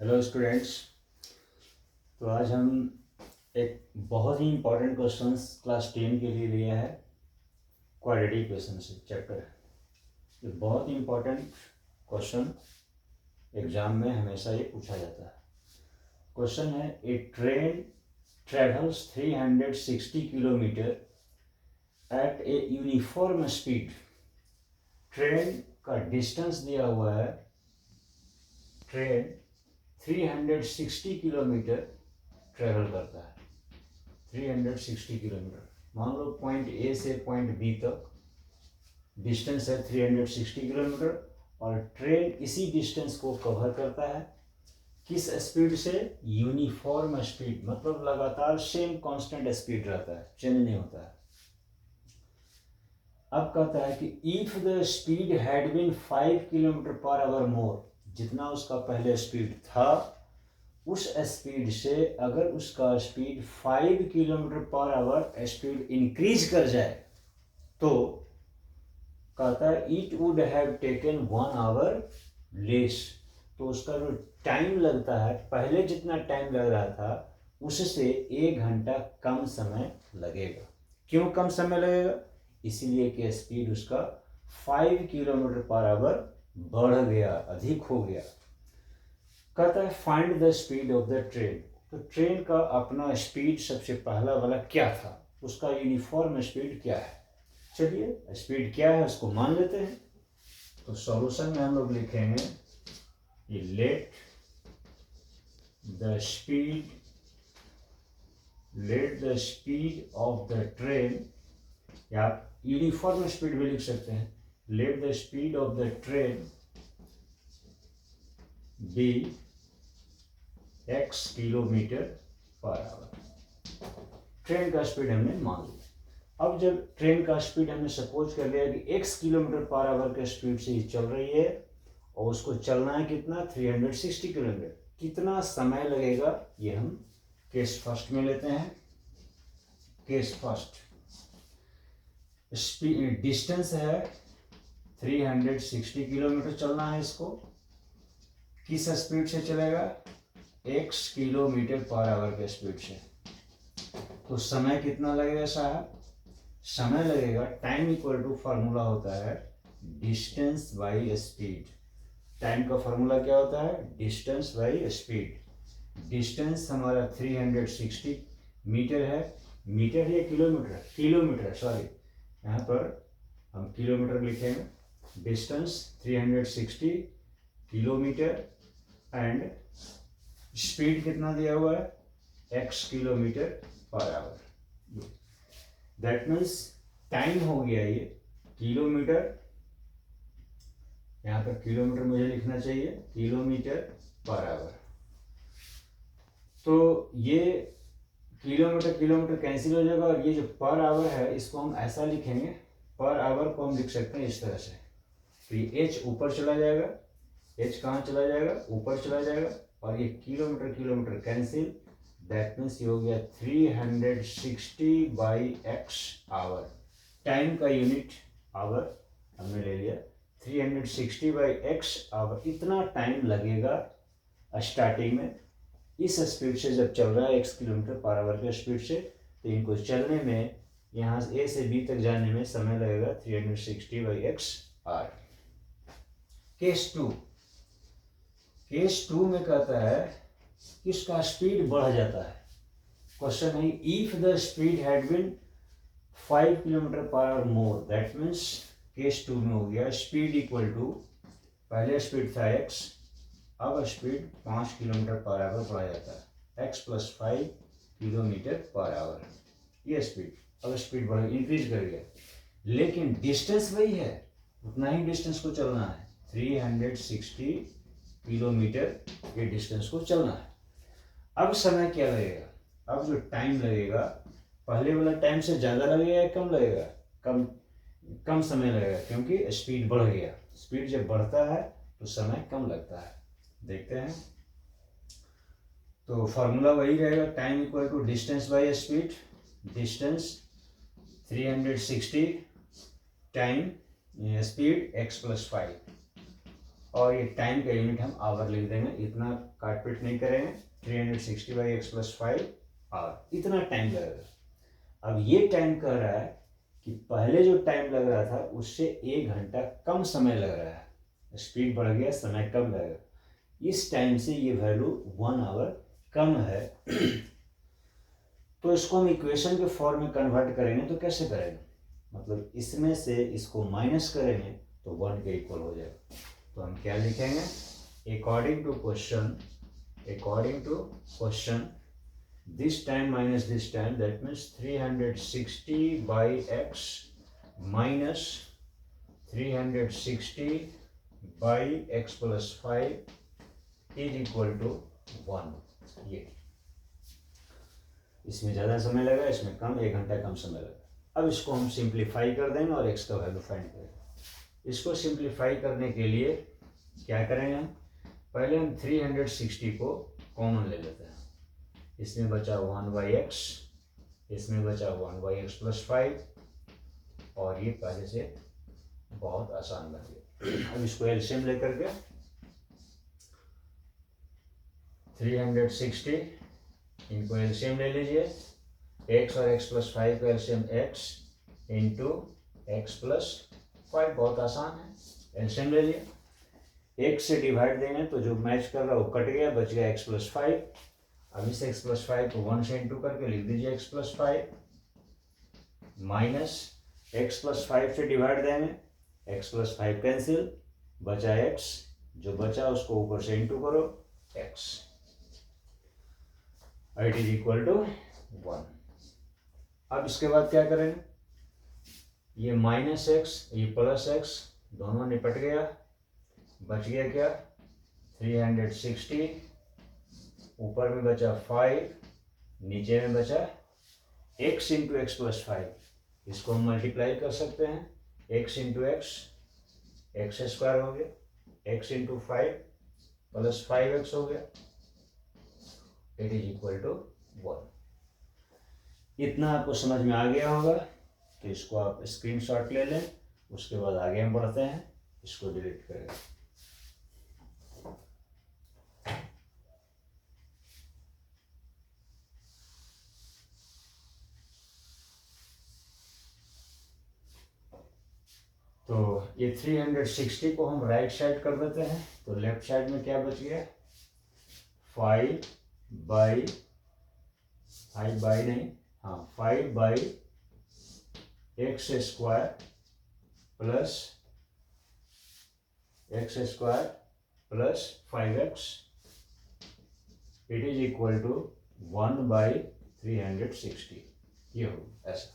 Hello students. तो आज हम एक बहुत ही इम्पोर्टेंट क्वेश्चंस क्लास 10 के लिए लिया है। क्वाड्रेटिक इक्वेशन से चैप्टर। ये बहुत ही इम्पोर्टेंट क्वेश्चन एग्जाम में हमेशा ये पूछा जाता है। क्वेश्चन है, a train travels 360 kilometre at a uniform speed. Train का डिस्टेंस दिया हुआ है, ट्रेन 360 किलोमीटर ट्रेवल करता है। 360 किलोमीटर, मान लो पॉइंट ए से पॉइंट बी तक डिस्टेंस है 360 किलोमीटर, और ट्रेन इसी डिस्टेंस को कवर करता है किस स्पीड से? यूनिफॉर्म स्पीड, मतलब लगातार सेम कांस्टेंट स्पीड रहता है, चेंज नहीं होता है। अब कहता है कि if the speed had been 5 kilometre per hour more, जितना उसका पहले स्पीड था उस स्पीड से अगर उसका speed 5 kilometre per our speed increase कर जाए तो कहता है it would have taken 1 our less. तो उसका जो टाइम लगता है, पहले जितना टाइम लग रहा था उससे 1 घंटा कम समय लगेगा। क्यों कम समय लगेगा? इसीलिए कि स्पीड उसका 5 किलोमीटर पर आवर बढ़ गया, अधिक हो गया। कहता है find the speed of the train. तो ट्रेन का अपना स्पीड सबसे पहला वाला क्या था, उसका यूनिफॉर्म स्पीड क्या है? चलिए स्पीड क्या है उसको मान लेते हैं। तो सॉल्यूशन में हम लोग लिखेंगे let the speed of the train, या यूनिफॉर्म स्पीड भी लिख सकते हैं। Let the speed of the train be x kilometre per hour. Train का स्पीड हमने मान लिया। अब जब ट्रेन का स्पीड हमने सपोज कर लिया कि x किलोमीटर पर आवर के स्पीड से ही चल रही है और उसको चलना है कितना? 360 किलोमीटर। कितना समय लगेगा ये हम केस फर्स्ट में लेते हैं। केस फर्स्ट, स्पीड डिस्टेंस है 360 किलोमीटर चलना है, इसको किस स्पीड से चलेगा? x किलोमीटर पर आवर के स्पीड से। तो समय कितना लगेगा साहब? समय लगेगा, टाइम इक्वल टू फार्मूला होता है डिस्टेंस बाई स्पीड। टाइम का फार्मूला क्या होता है? Distance by speed. डिस्टेंस हमारा 360 मीटर है। मीटर या किलोमीटर? किलोमीटर, सॉरी, यहाँ पर हम किलोमीटर लिखेंगे। डिस्टेंस 360 किलोमीटर एंड स्पीड कितना दिया हुआ है? x kilometre per our. That means time हो गया ये किलोमीटर, यहाँ पर किलोमीटर मुझे लिखना चाहिए, किलोमीटर पर आवर। तो ये किलोमीटर किलोमीटर कैंसिल हो जाएगा, और ये जो पर आवर है इसको हम ऐसा लिखेंगे, पर आवर को हम लिख सकते हैं इस तरह से। तो ये h ऊपर चला जाएगा, h कहाँ चला जाएगा? ऊपर चला जाएगा, और ये kilometre kilometre cancel. That means ये हो गया 360 बाई x आवर। टाइम का यूनिट आवर हमने ले लिया, 360 बाई x आवर। इतना टाइम लगेगा स्टार्टिंग में इस स्पीड से, जब चल रहा है x किलोमीटर पर आवर के स्पीड से, तो इनको चलने में, यहाँ से a से b तक जाने में समय लगेगा 360 बाई x आर। केस टू, केस टू में कहता है किसका स्पीड बढ़ जाता है। क्वेश्चन है if the speed had been 5 kilometre per hour more, that means case two में हो गया स्पीड इक्वल टू, पहले स्पीड था x, अब स्पीड 5 किलोमीटर पर आवर बढ़ा जाता है, x plus 5 kilometre per hour. ये स्पीड, अब स्पीड बढ़ इंक्रीज कर गया, लेकिन डिस्टेंस वही है, उतना ही डिस्टेंस को चलना है, 360 किलोमीटर के डिस्टेंस को चलना है। अब समय क्या लगेगा? अब जो टाइम लगेगा पहले वाला टाइम से ज़्यादा लगेगा या कम लगेगा? कम समय लगेगा, क्योंकि स्पीड बढ़ गया। स्पीड जब बढ़ता है तो समय कम लगता है। देखते हैं, तो फार्मूला वही रहेगा, time equal to distance by speed. Distance 360 time speed x plus 5। और ये टाइम का यूनिट हम आवर लिख देंगे, इतना काट पीट नहीं करेंगे। 360 बाई एक्स प्लस 5 आवर, इतना टाइम लगेगा। अब ये टाइम कह रहा है कि पहले जो टाइम लग रहा था उससे 1 घंटा कम समय लग रहा है, स्पीड बढ़ गया, समय कम लगेगा। इस टाइम से ये वैल्यू 1 आवर कम है। तो इसको हम इक्वेशन के फॉर्म में कन्वर्ट करेंगे तो कैसे करेंगे, मतलब इसमें से इसको माइनस करेंगे तो 1 के इक्वल हो जाएगा। तो हम क्या लिखेंगे, according to question this time minus this time, that means 360 by x minus 360 by x plus 5 is equal to 1। ये इसमें ज़्यादा समय लगा, इसमें कम, 1 घंटा कम समय लगा। अब इसको हम सिंप्लीफाई कर देंगे और x का वैल्यू फाइंड करेंगे। इसको सिंप्लीफाई करने के लिए क्या करेंगे हम, पहले हम 360 को कॉमन ले लेते हैं। इसमें बचा 1 बाई एक्स, इसमें बचा 1 बाई एक्स प्लस 5, और ये पहले से बहुत आसान बन गया। अब इसको एलसीएम लेकर के 360 इनको एलसीएम ले लीजिए, x और x प्लस 5 का LCM x into x plus 5, बहुत आसान है। एलसीएम ले लिया, x से डिवाइड देंगे तो जो मैच कर रहा है वो कट गया, बच गया x प्लस 5। अब इस x प्लस 5 को 1 से इंटू करके लिख दीजिए x plus 5 minus x plus 5 से डिवाइड देंगे, x प्लस 5 कैंसिल, बचा x, जो बचा उसको ऊपर से इंटू करो x, it is equal to 1। अब इसके बाद क्या करेंगे, ये माइनस x ये प्लस x दोनों निपट गया, बच गया क्या 360, ऊपर में बचा 5, नीचे में बचा x इंटू एक्स प्लस 5। इसको हम मल्टीप्लाई कर सकते हैं, x इंटू एक्स स्क्वायर हो गया, x इंटू 5 प्लस 5x हो गया, इट इज इक्वल टू 1। इतना आपको समझ में आ गया होगा, तो इसको आप स्क्रीनशॉट ले लें। उसके बाद आगे हम बढ़ते हैं, इसको डिलीट करें। तो ये 360 को हम राइट साइड कर देते हैं, तो लेफ्ट साइड में क्या बच गया, 5 बाई नहीं, हाँ 5 by x square plus 5x, it is equal to 1 by 360। ये हो ऐसा।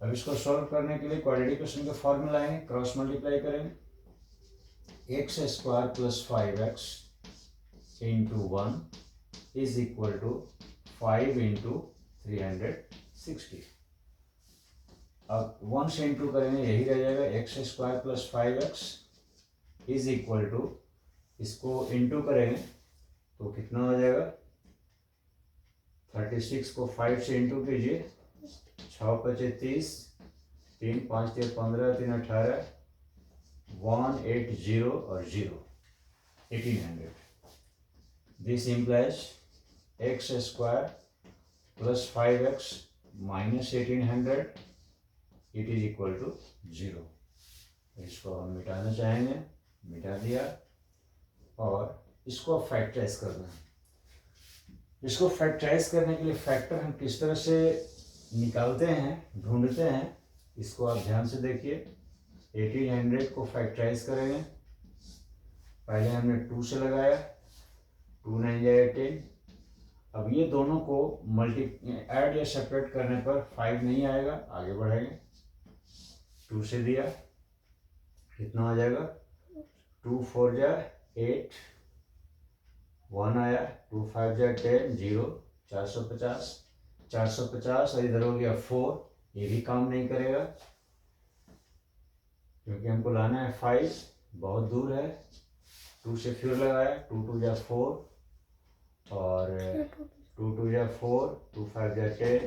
अब इसको सॉल्व करने के लिए क्वाड्रेटिक इक्वेशन का फॉर्मूला है, क्रॉस मल्टीप्लाई करेंगे, x square plus 5x into 1 is equal to 5 into 360। अब 1 से इंटू करेंगे, यही रह जाएगा, x square plus 5x is equal to, इसको इंटू करेंगे तो कितना हो जाएगा, 36 को 5 से इंटू कीजिए, 6 पचे 30, 3 5 3 15, 3 18, 180 और 0, 1800। This implies x square plus 5x minus 1800, it is equal to 0। इसको हम मिटाना चाहेंगे, मिटा दिया, और इसको फैक्टराइज करना है। इसको फैक्टराइज करने के लिए फैक्टर हम किस तरह से निकालते हैं, ढूंढते हैं, इसको आप ध्यान से देखिए। 1800 को फैक्टराइज करेंगे, पहले हमने 2 से लगाया, 2 9 जाए 18। अब ये दोनों को ऐड या सेपरेट करने पर 5 नहीं आएगा, आगे बढ़ेंगे, 2 से दिया, कितना हो जाएगा, 2 4 जा 8, 1 आया, 2 5 जा 10, 0, 450, और इधर हो गया 4, ये भी काम नहीं करेगा क्योंकि हमको लाना है 5, बहुत दूर है। 2 से फिर लगाया, 2 2 जा 4, और 2 2 जा 4, 2 5 जा 10,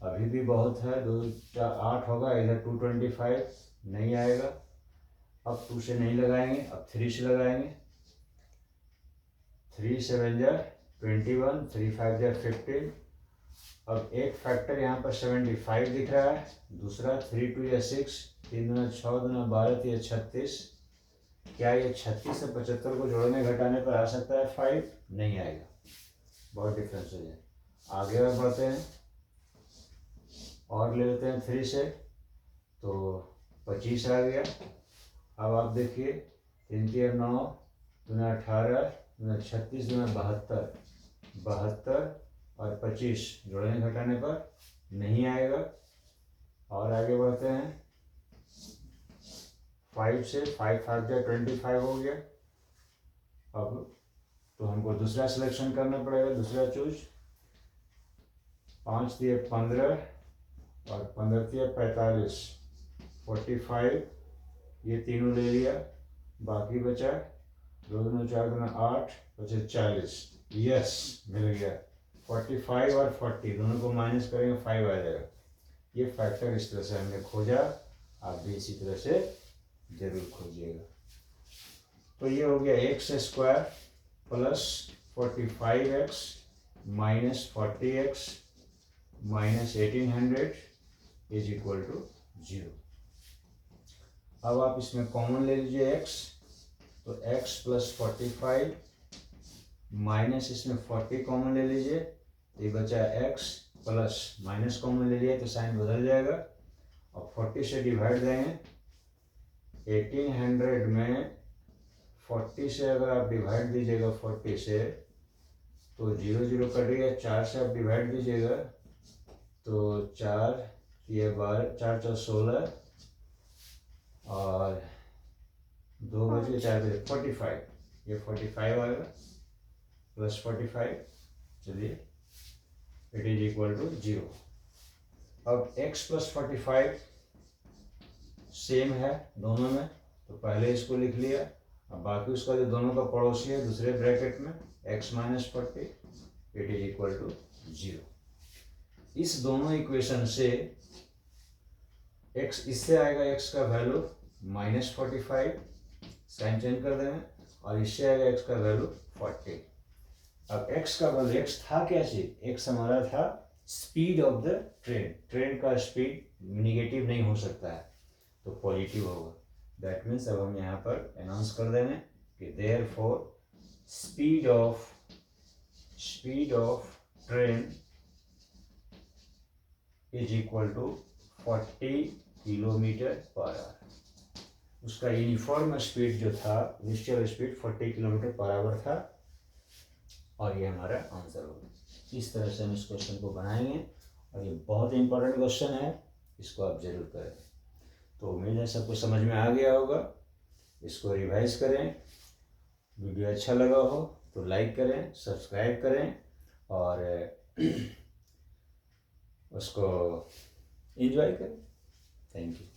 अभी भी बहुत है, 2 4 8 होगा, इधर 225 नहीं आएगा, अब 2 से नहीं लगाएंगे, अब 3 से लगाएंगे। 3 7 जा 21, 3 5 जा 15। अब एक फैक्टर यहाँ पर 75 दिख रहा है, दूसरा 3 2 या 6, 3 दूना 6 दूना 12 या 36। क्या ये 36 से 75 को जोड़ने घटाने पर आ सकता है 5? नहीं आएगा, बहुत डिफरेंस हो जाए। आगे और बढ़ते हैं, और ले लेते हैं 3 से, तो 25 आ गया। अब आप देखिए 3 3 9 दूना 18 दूना 36 दूना 72, 72 और 25 जोड़ने घटाने पर नहीं आएगा। और आगे बढ़ते हैं 5 से, 5 5 जा 25 हो गया। अब तो हमको दूसरा सिलेक्शन करना पड़ेगा, दूसरा चूज। 5 दिए 15 और 15 दिए 45, 45 ये तीनों ले लिया। बाकी बचा 2 दूना 4 दूना 8 बचे 40। यस, मिल गया। 45 और 40 दोनों को माइनस करेंगे 5 आ जाएगा। ये फैक्टर इस तरह से हमने खोजा, आप भी इसी तरह से जरूर खोजिएगा। तो ये हो गया x square plus 45x minus 40x minus 1800 is equal to 0। अब आप इसमें कॉमन ले लीजिए x, तो x प्लस 45 माइनस इसमें 40 कॉमन ले लीजिए, ये बचा x प्लस माइनस कॉमन ले लिया तो साइन बदल जाएगा। और 40 से डिवाइड देंगे, 1800 में 40 से अगर आप डिवाइड दीजिएगा 40 से तो 0 0 कटेगा। 4 से आप डिवाइड दीजिएगा तो 4 ये 12, 4 4 16 और 2 बजे 4 बजे 45, ये 45 आएगा प्लस 45। चलिए, इट इज इक्वल टू 0। अब x प्लस 45 सेम है दोनों में, तो पहले इसको लिख लिया। अब बाकी उसका जो दोनों का पड़ोसी है दूसरे ब्रैकेट में x minus 40 it is equal to 0। इस दोनों इक्वेशन से x इससे आएगा, x का वैल्यू माइनस 45, साइन चेंज कर देंगे, और इससे आएगा x का वैल्यू 40। अब x का वैल्यू, x था क्या चीज? x हमारा था speed of the train. Train का स्पीड निगेटिव नहीं हो सकता है, तो पॉजिटिव होगा। दैट मीन्स अब हम यहाँ पर अनाउंस कर देंगे कि therefore speed of train is equal to 40 kilometre per hour. उसका यूनिफॉर्म स्पीड जो था, initial speed 40 kilometre per hour था, और ये हमारा आंसर होगा। इस तरह से हम इस क्वेश्चन को बनाएंगे, और ये बहुत इंपॉर्टेंट क्वेश्चन है, इसको आप जरूर करें। तो उम्मीद है सबको समझ में आ गया होगा। इसको रिवाइज करें, वीडियो अच्छा लगा हो तो लाइक करें, सब्सक्राइब करें, और उसको एंजॉय करें। Thank you.